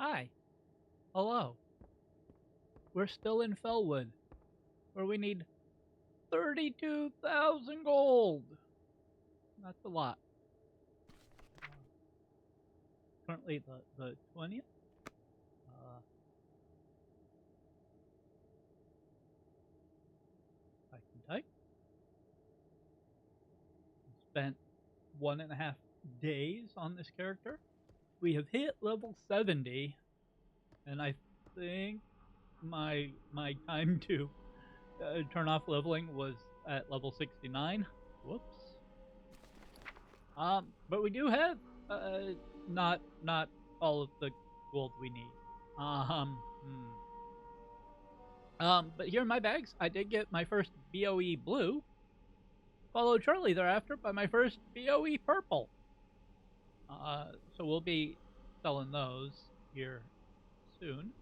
Hi. Hello. We're still in Felwood, where we need 32,000 gold. That's a lot. Currently the 20th. I can type. Spent 1.5 days on this character. We have hit level 70, and I think my time to turn off leveling was at level 69. Whoops. But we do have not all of the gold we need. But here in my bags, I did get my first BOE blue, followed shortly thereafter by my first BOE purple. So we'll be selling those here soon.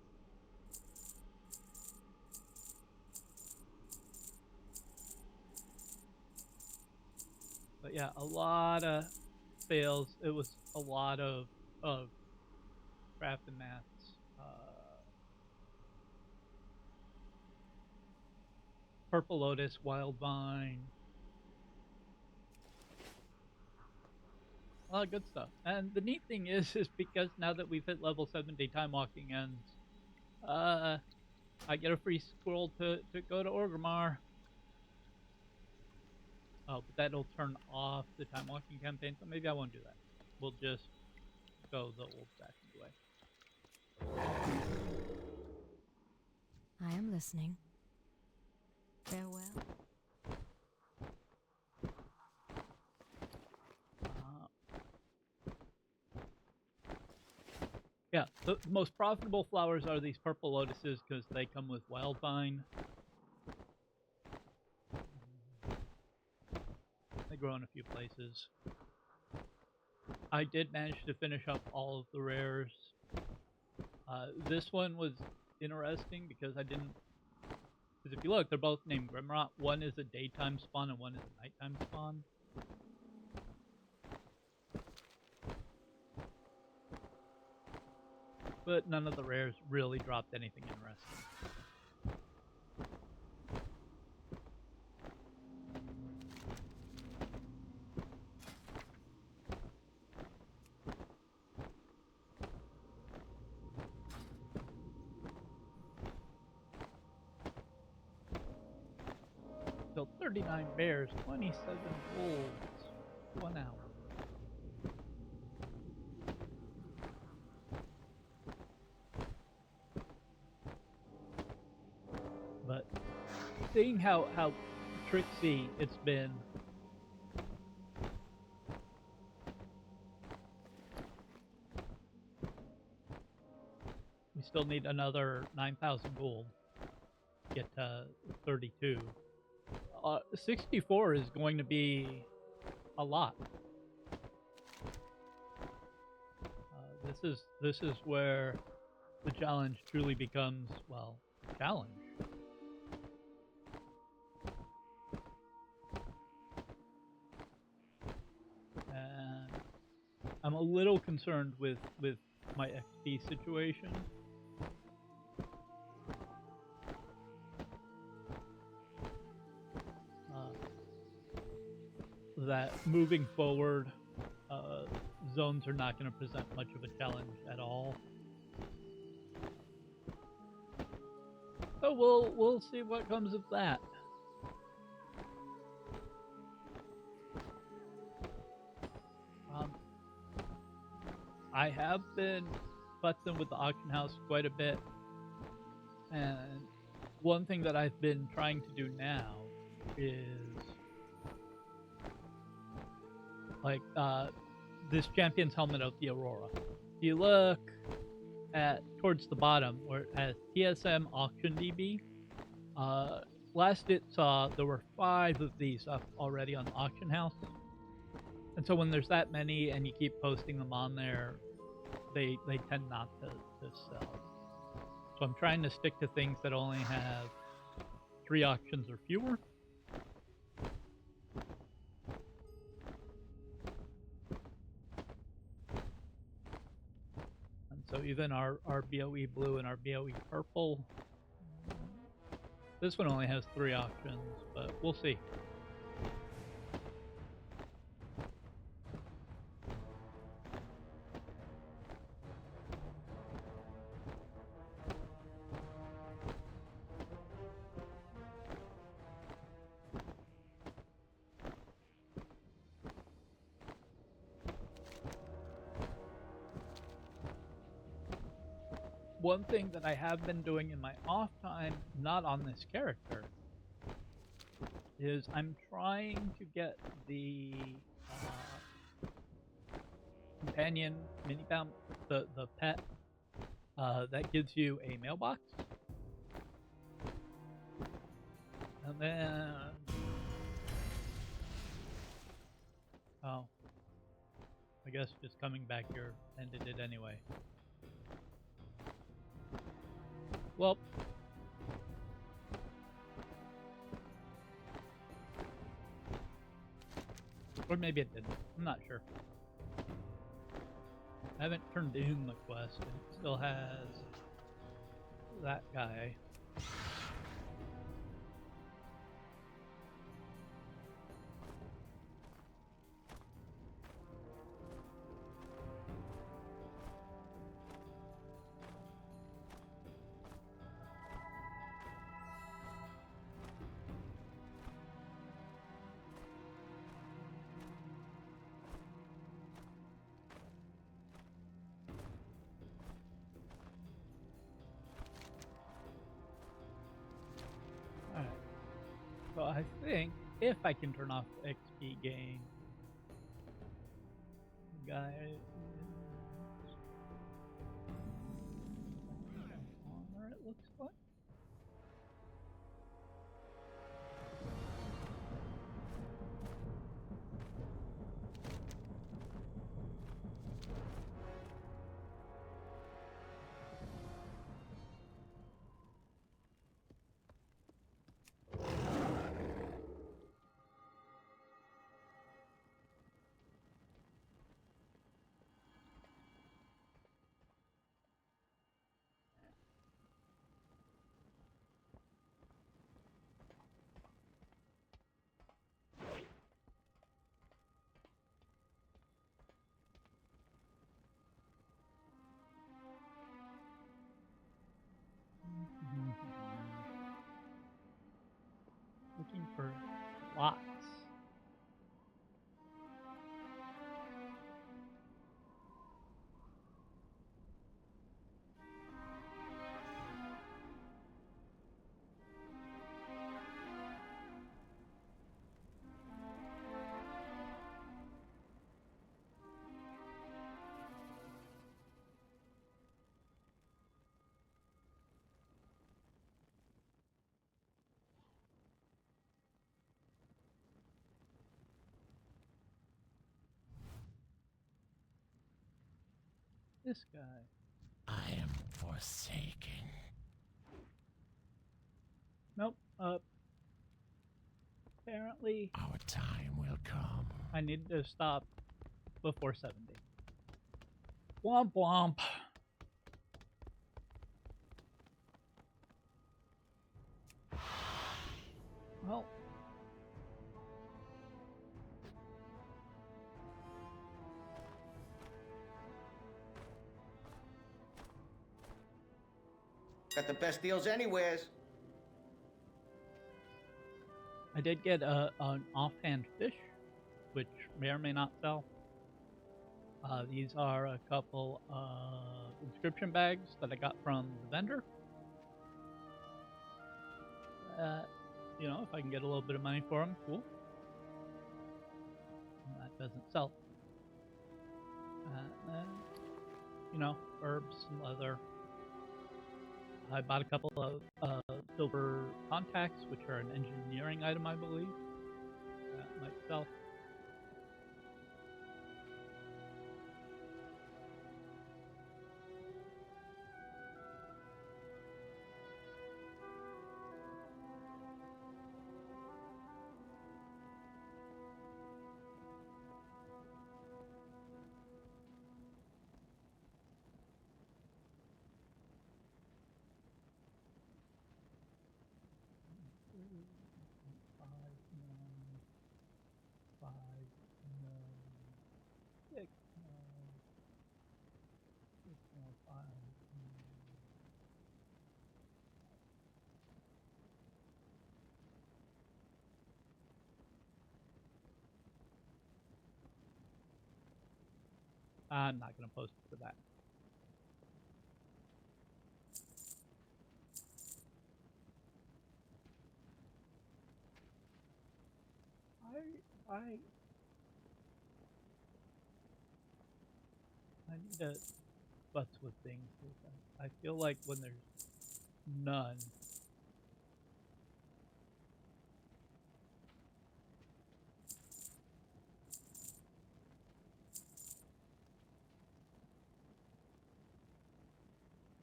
But yeah, a lot of sales. It was a lot of craft and maths. Purple Lotus, Wild Vine. A lot of good stuff. And the neat thing is because now that we've hit level 70, time walking ends. I get a free scroll to go to Orgrimmar. Oh, but that'll turn off the time walking campaign, so maybe I won't do that. We'll just go the old-fashioned way. I am listening. Farewell. Yeah, the most profitable flowers are these purple lotuses because they come with wildvine. They grow in a few places. I did manage to finish up all of the rares. This one was interesting because I didn't. Because if you look, they're both named Grimrot. One is a daytime spawn and one is a nighttime spawn. But none of the rares really dropped anything interesting. So 39 bears, 27 wolves, 1 hour. But seeing how tricksy it's been, we still need another 9,000 gold to get to 32. 64 is going to be a lot. This is where the challenge truly becomes, well, a challenge. And I'm a little concerned with my XP situation. That moving forward, zones are not going to present much of a challenge at all. So we'll see what comes of that. I have been futzing with the auction house quite a bit, and one thing that I've been trying to do now is like this champion's helmet of the Aurora. If you look at towards the bottom where it has TSM auction DB, last it saw there were 5 of these up already on the auction house. And so when there's that many and you keep posting them on there, they tend not to sell. So I'm trying to stick to things that only have 3 auctions or fewer. And So even our BOE blue and our BOE purple. This one only has 3 options, but we'll see. One thing that I have been doing in my off time, not on this character, is I'm trying to get the companion mini bump, the pet that gives you a mailbox, and then oh, I guess just coming back here ended it anyway. Well, or maybe it didn't. I'm not sure. I haven't turned in the quest, and it still has that guy. Alright. So I think if I can turn off XP gain, guy is honor, it looks like. Looking for lots. This guy. I am forsaken. Nope. Apparently Our time will come. I need to stop before 70. Womp womp. Well, Got the best deals anywheres. I did get an offhand fish, which may or may not sell. These are a couple of inscription bags that I got from the vendor. You know, if I can get a little bit of money for them, cool. And that doesn't sell. Then, you know, herbs and leather. I bought a couple of silver contacts, which are an engineering item, I believe. That might sell. I'm not gonna post it for that. I need to butts with things. I feel like when there's none,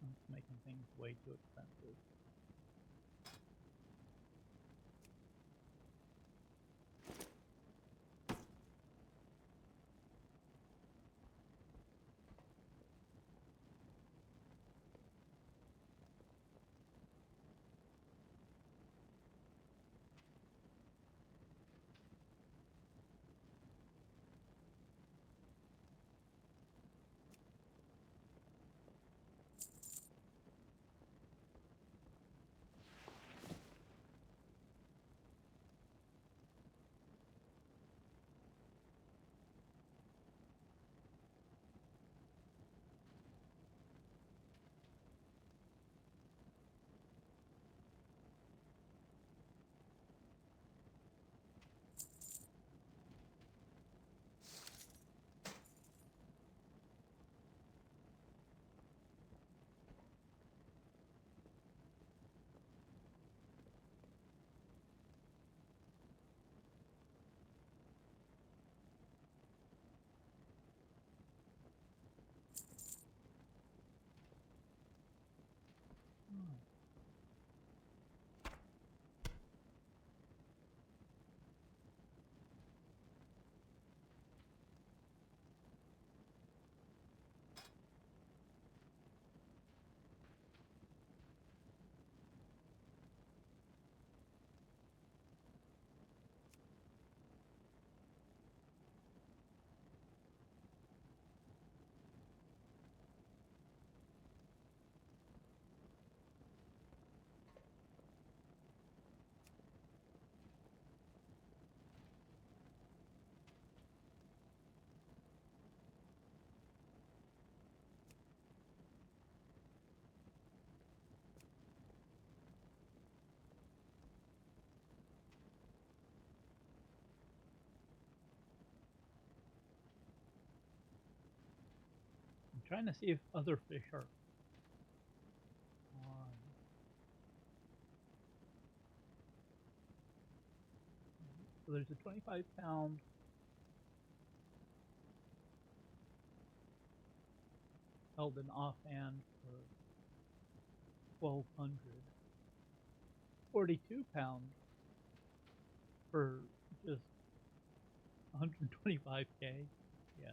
it's making things way too expensive. I'm trying to see if other fish are on. So there's a 25-pound held in offhand for 1,200. 42-pound for just 125K. Yeah.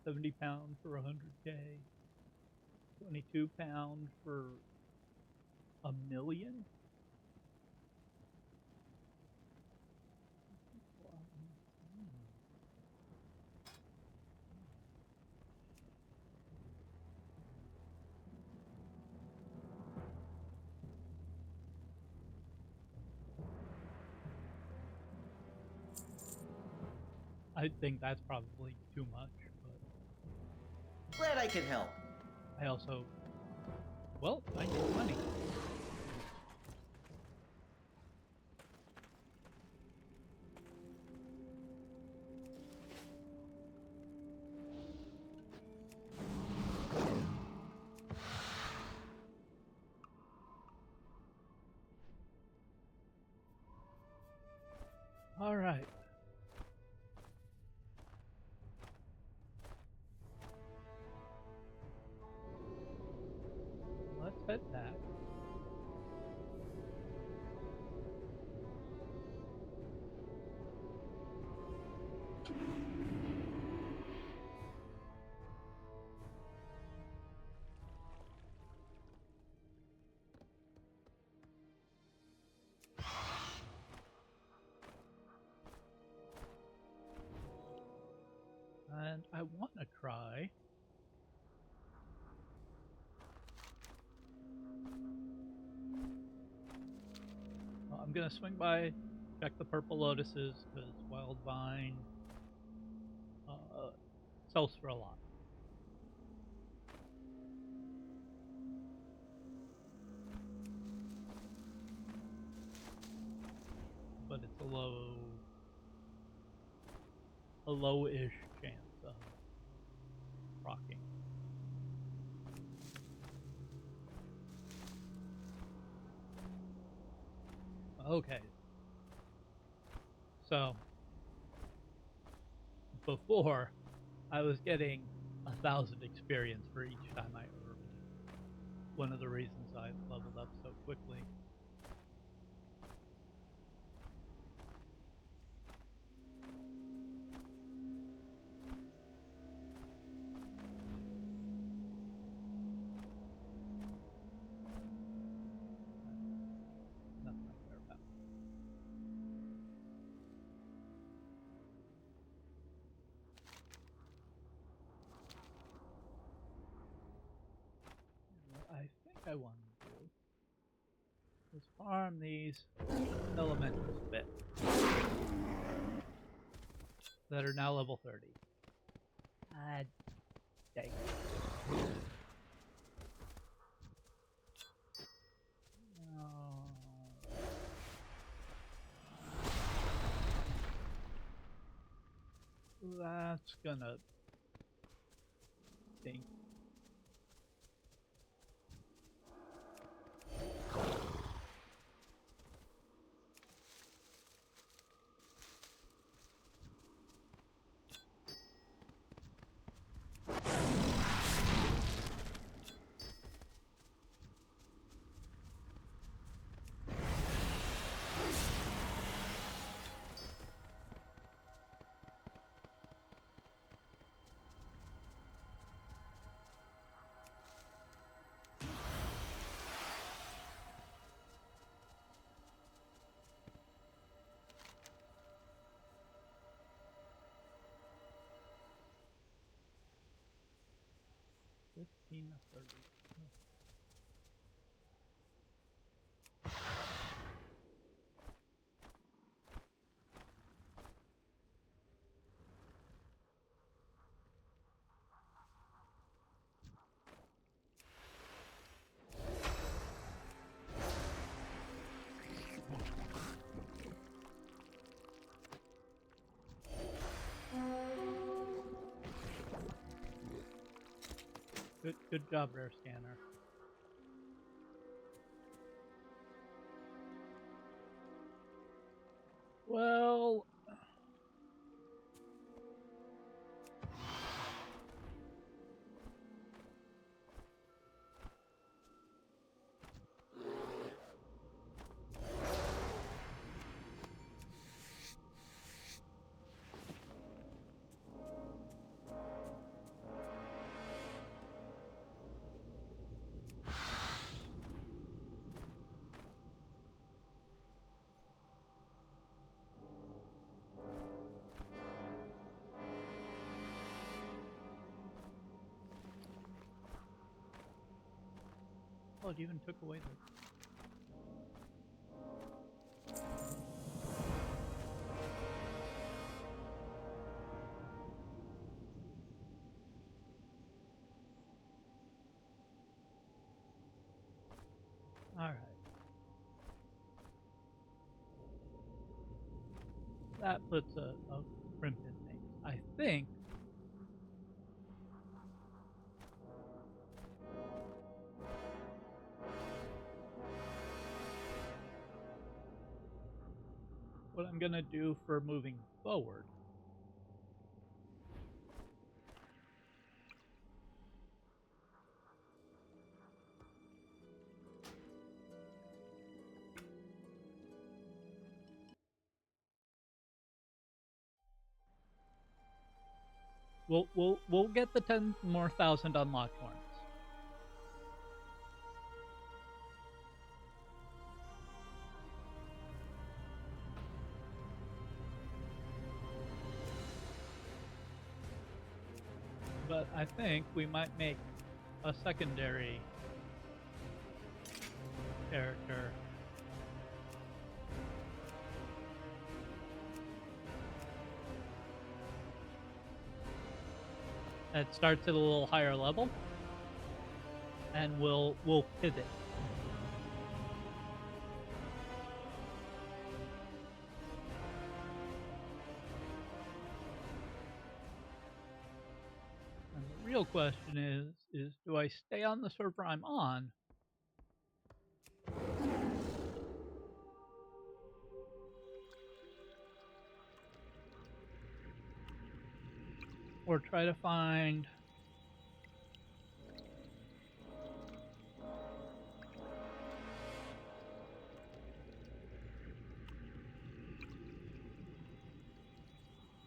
70-pound for 100K. 22-pound for $1 million. I think that's probably too much, but Glad I could help. I also, well, I need money. All right. Let's head back. And I want to try I'm gonna swing by, check the purple lotuses, because Wild Vine sells for a lot. But it's a low-ish chance of rocking. Okay. So, before, I was getting 1,000 experience for each time I earned. One of the reasons I leveled up so quickly. Nothing I care about. What I think I want to do is farm these elementals a bit that are now level 30. Ah, dang. No. That's gonna stink. Fifteen to 30. Good job there, Scanner. Well, oh, it even took away the. Alright. That puts a crimp in things. I think what I'm gonna do for moving forward we'll get the 10 more thousand unlocked horns. But I think we might make a secondary character that starts at a little higher level, and we'll pivot. And the real question is do I stay on the server I'm on, or try to find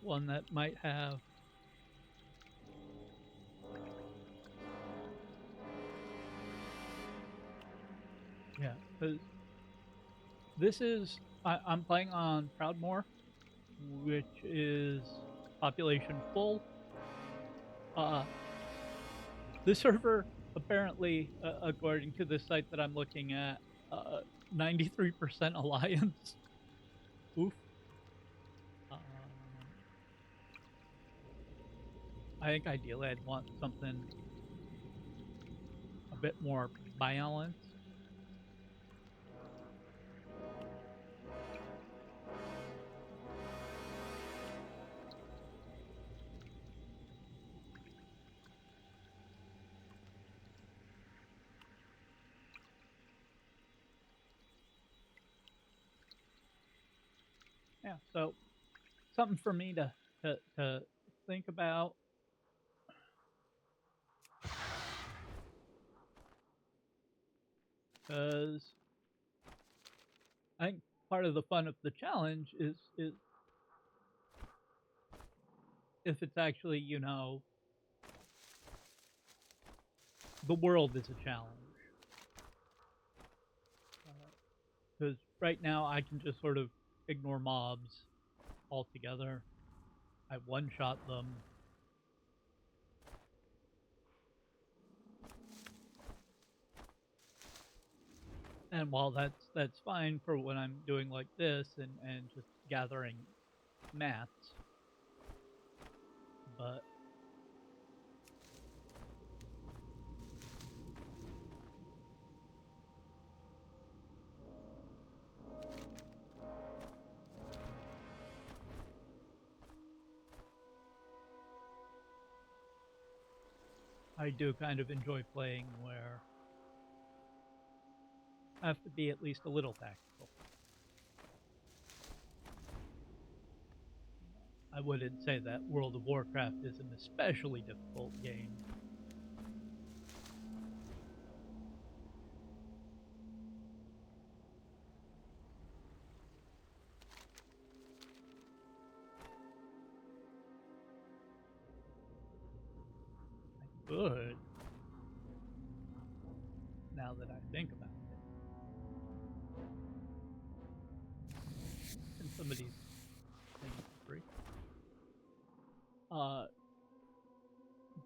one that might have because this is I'm playing on Proudmoore, which is population full. The server apparently, according to the site that I'm looking at, 93% alliance. Oof. I think ideally I'd want something a bit more balanced. Yeah, so something for me to think about. Because I think part of the fun of the challenge is if it's actually, you know, the world is a challenge. Because right now I can just sort of ignore mobs altogether. I one-shot them. And while that's fine for when I'm doing like this and just gathering mats, but I do kind of enjoy playing where I have to be at least a little tactical. I wouldn't say that World of Warcraft is an especially difficult game. I could, now that I think about it. And some of these things are free.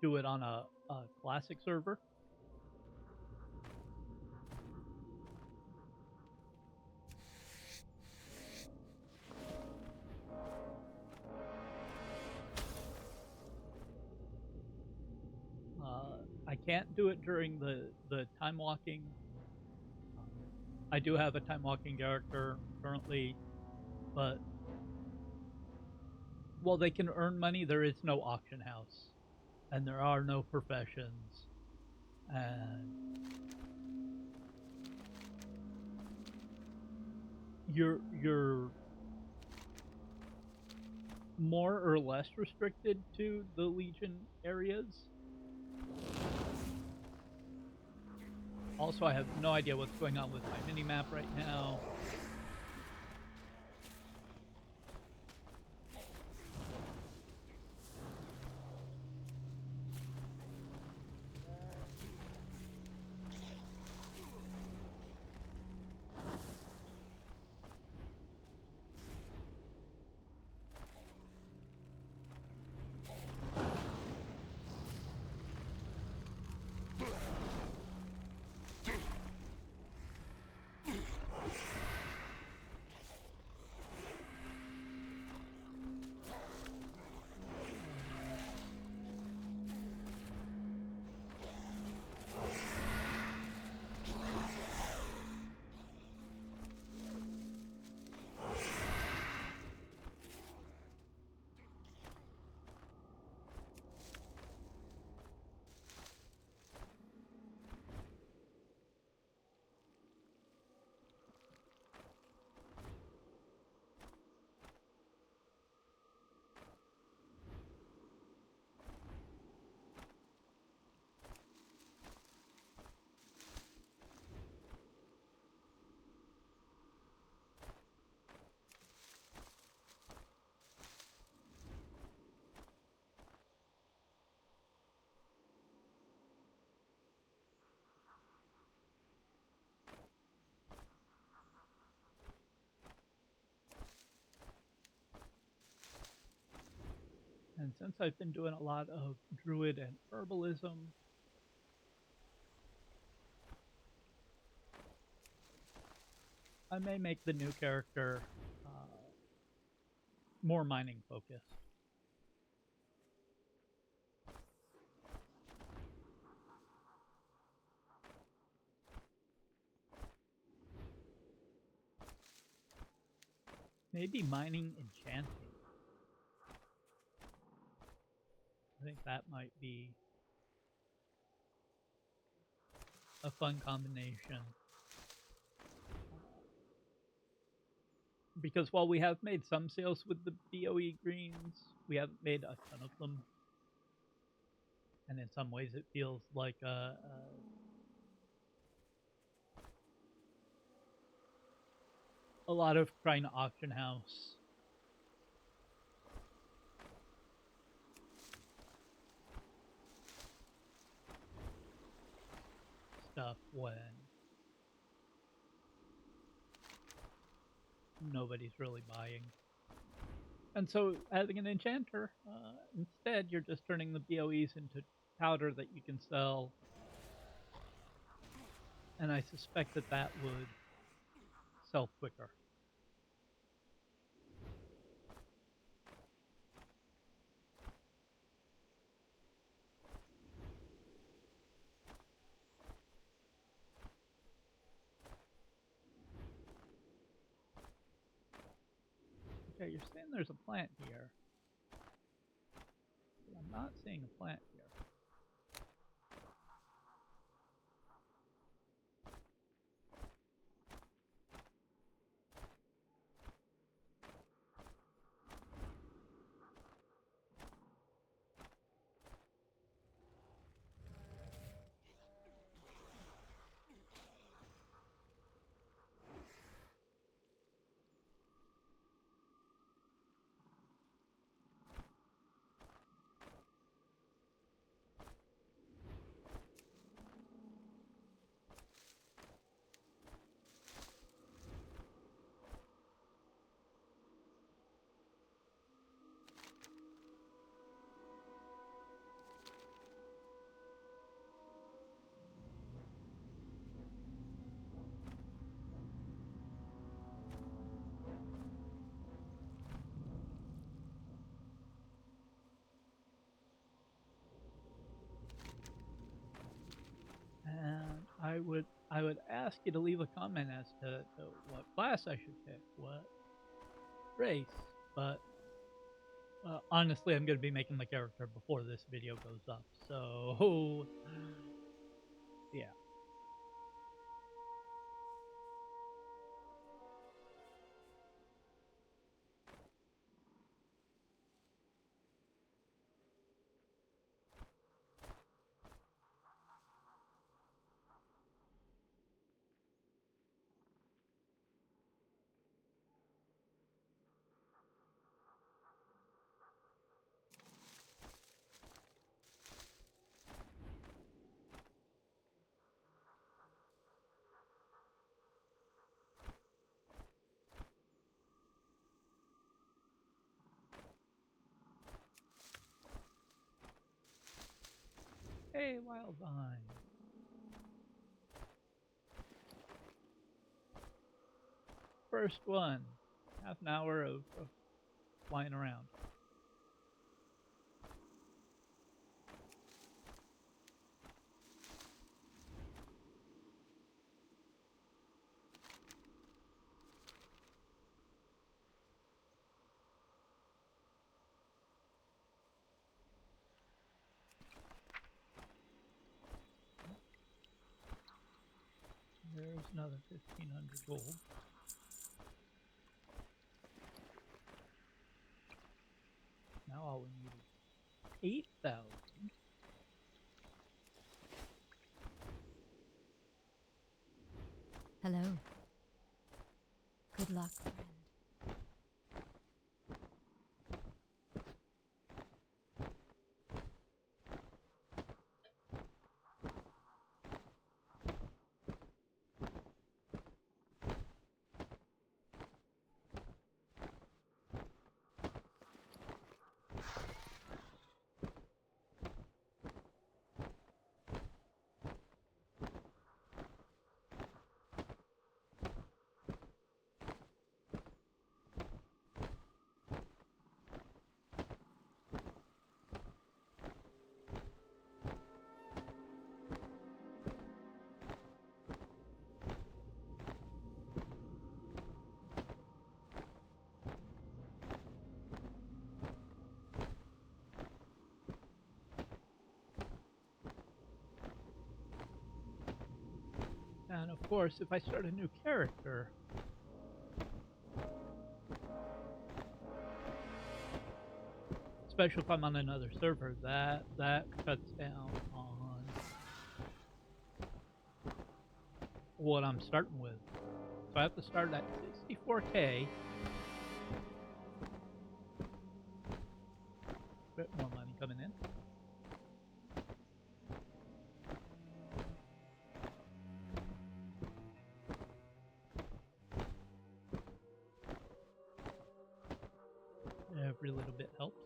Do it on a classic server. I can't do it during the time walking. I do have a time walking character currently, but while they can earn money, there is no auction house, and there are no professions, and you're more or less restricted to the Legion areas. Also, I have no idea what's going on with my minimap right now. since I've been doing a lot of druid and herbalism, I may make the new character more mining focused. Maybe mining enchanting. I think that might be a fun combination. Because while we have made some sales with the BOE greens, we haven't made a ton of them. And in some ways it feels like a lot of trying to auction house stuff when nobody's really buying. And so having an enchanter, instead you're just turning the BOEs into powder that you can sell. And I suspect that that would sell quicker. Okay, you're saying there's a plant here. But I'm not seeing a plant here. And I would ask you to leave a comment as to what class I should pick, what race, but honestly I'm going to be making the character before this video goes up, so yeah. Hey, wild vine. First one. Half an hour of flying around. There's another 1,500 gold. Now all we need is 8,000. Hello. Good luck, friend. Of course, if I start a new character, especially if I'm on another server, that cuts down on what I'm starting with. So I have to start at 64K. Bit more money coming in. Every little bit helps.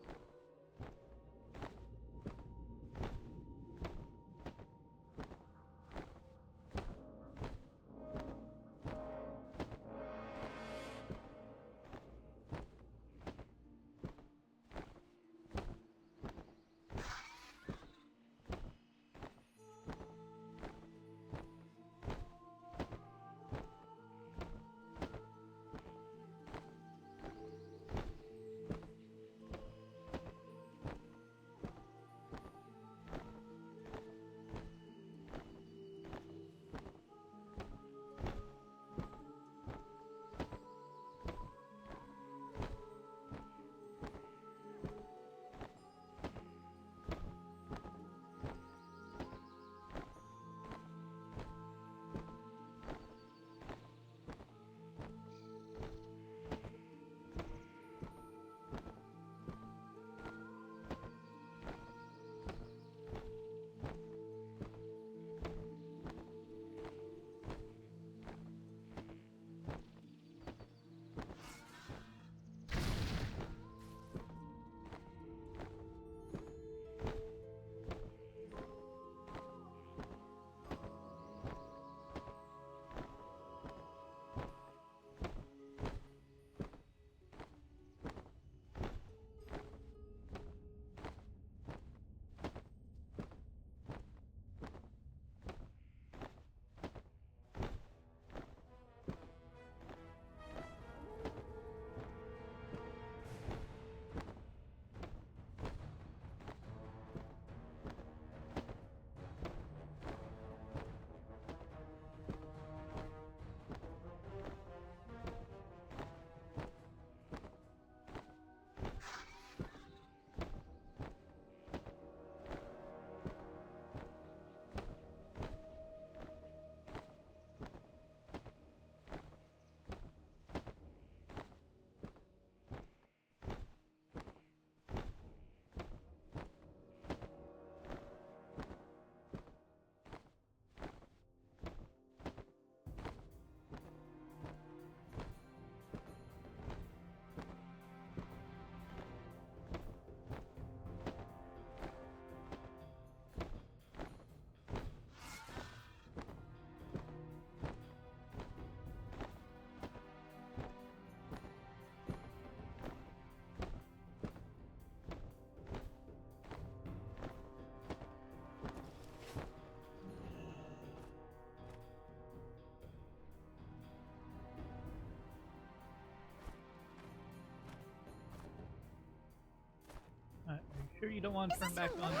Are you sure you don't want to turn back on?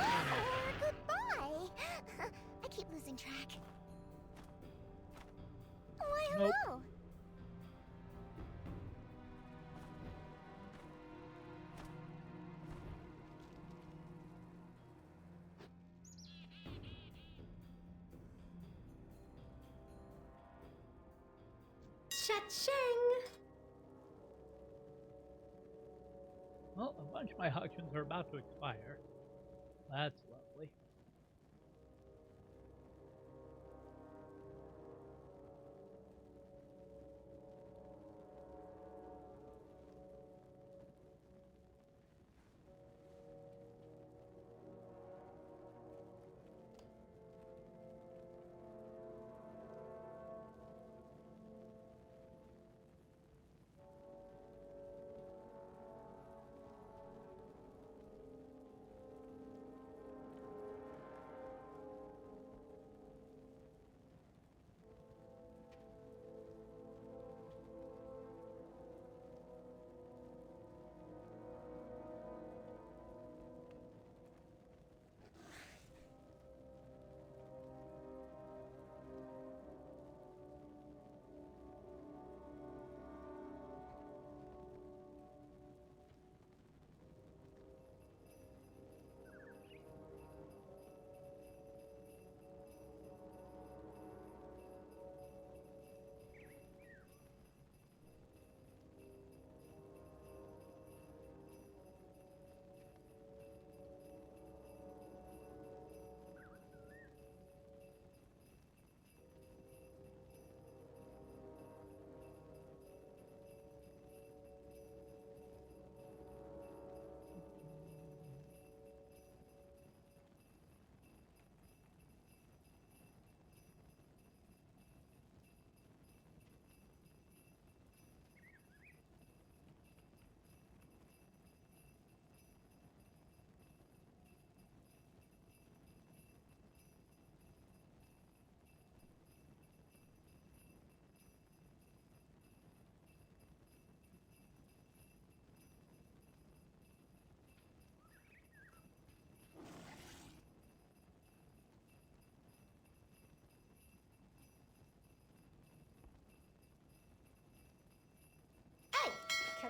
Goodbye. I keep losing track. Why, Nope. hello. Cha-ching! Well, a bunch of my auctions are about to expire. That's lovely.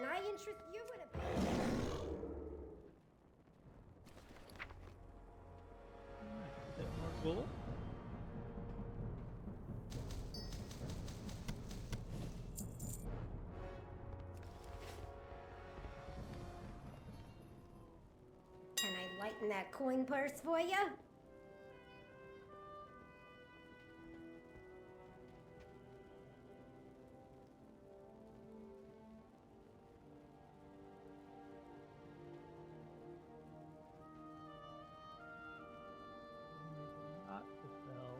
Can I interest you in a bit? Alright, a bit more gold. Can I lighten that coin purse for you? Not to sell.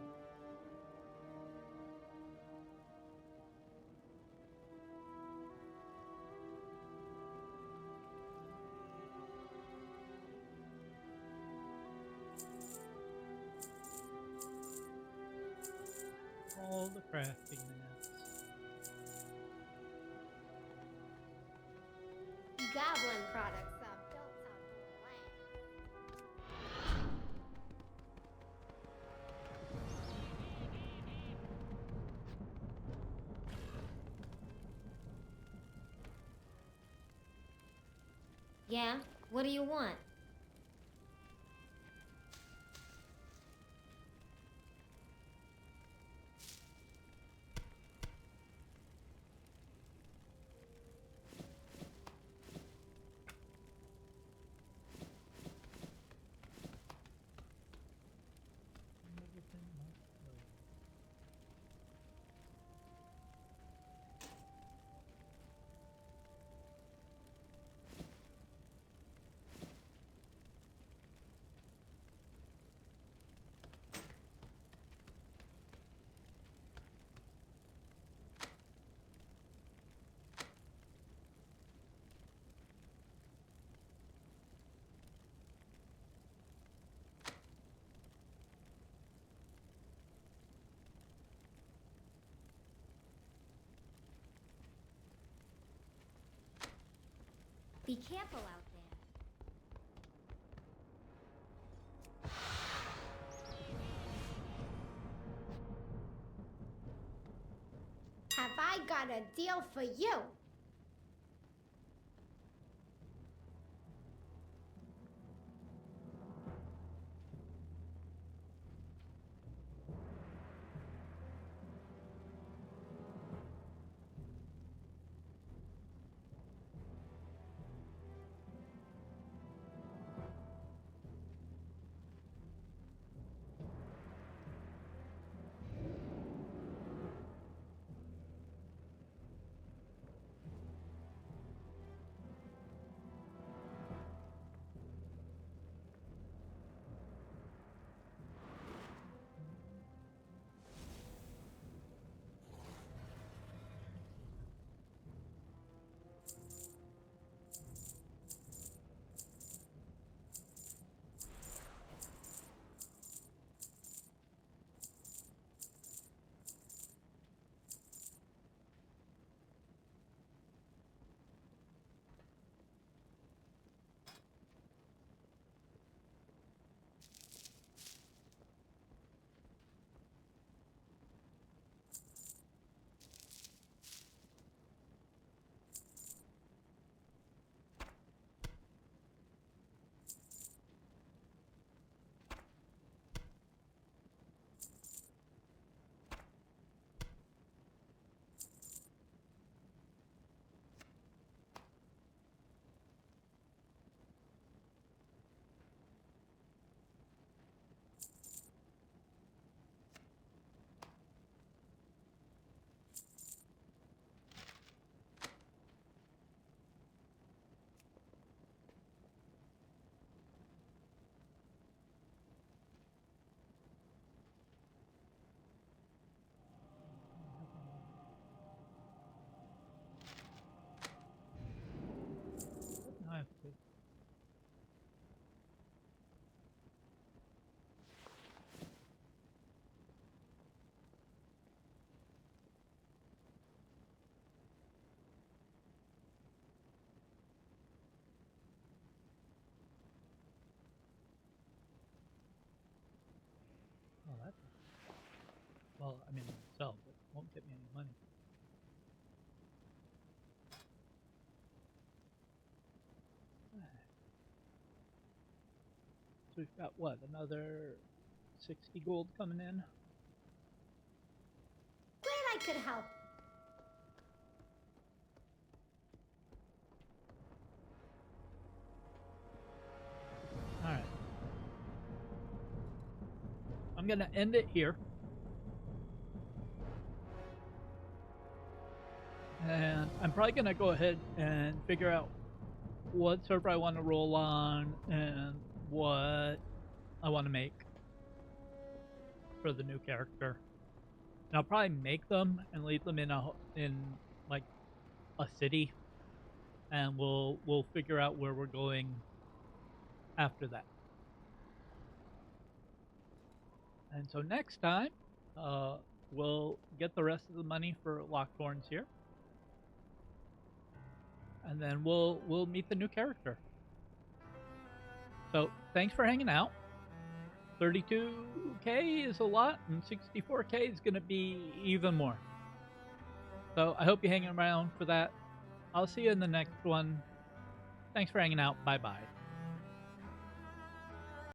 All the crafting mats. Goblin products are built on land. Yeah? What do you want? Everything must go. Be careful out there. Have I got a deal for you? Now I have to. Oh, that's. Well, I mean, sell, but it won't get me any money. we've got what, another 60 gold coming in? Glad I could help. Alright. I'm gonna end it here. And I'm probably gonna go ahead and figure out what server I want to roll on and what I want to make for the new character. And I'll probably make them and leave them in like a city, and we'll figure out where we're going after that. And so next time, we'll get the rest of the money for Lockthorns here, and then we'll meet the new character. So thanks for hanging out. 32k is a lot, and 64k is gonna be even more. So I hope you hang around for that. I'll see you in the next one. Thanks for hanging out. Bye bye.